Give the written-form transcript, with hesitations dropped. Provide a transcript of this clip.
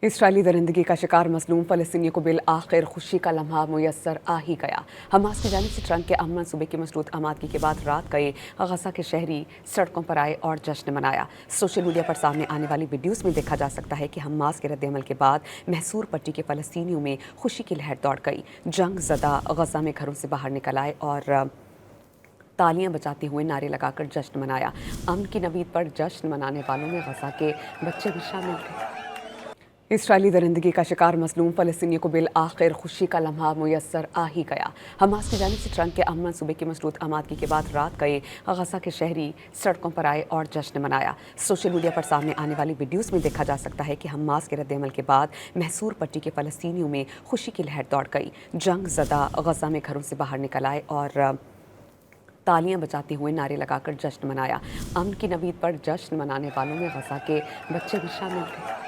Israeli दरिंदगी का शिकार मसलूम फ़लस्तीनियों को बिल आखिर खुशी का लम्हा मुयस्सर आ ही गया। हमास की जानिब से ट्रंप के अमन सूबे की मशरूत आमादगी के बाद रात गए गजा के शहरी सड़कों पर आए और जश्न मनाया। सोशल मीडिया पर सामने आने वाली वीडियोज़ में देखा जा सकता है कि हमास के रद्द-ए-अमल के बाद महसूर पट्टी के फ़लस्तीनियों में खुशी की लहर दौड़ गई। जंग ज़दा गजा में घरों से बाहर निकल आए और तालियां बजाते हुए नारे लगाकर जश्न मनाया। अमन की नवीद पर जश्न मनाने वालों में गजा के बच्चे भी शामिल थे। इसराइली दरिंदगी का शिकार मसलूम फ़लस्तीनियों को बिल आखिर खुशी का लम्हा मुयस्सर आ ही गया। हमास की जानिब से ट्रंप के अमन सूबे की मशरूत आमादगी के बाद रात गए गजा के शहरी सड़कों पर आए और जश्न मनाया। सोशल मीडिया पर सामने आने वाली वीडियोज़ में देखा जा सकता है कि हमास के रद्द-ए-अमल के बाद महसूर पट्टी के फ़लस्तीनियों में खुशी की लहर दौड़ गई। जंग ज़दा गजा में घरों से बाहर निकल आए और तालियां बजाते हुए नारे लगाकर जश्न मनाया। अमन की नवीद पर जश्न मनाने वालों में गजा के बच्चे भी शामिल थे।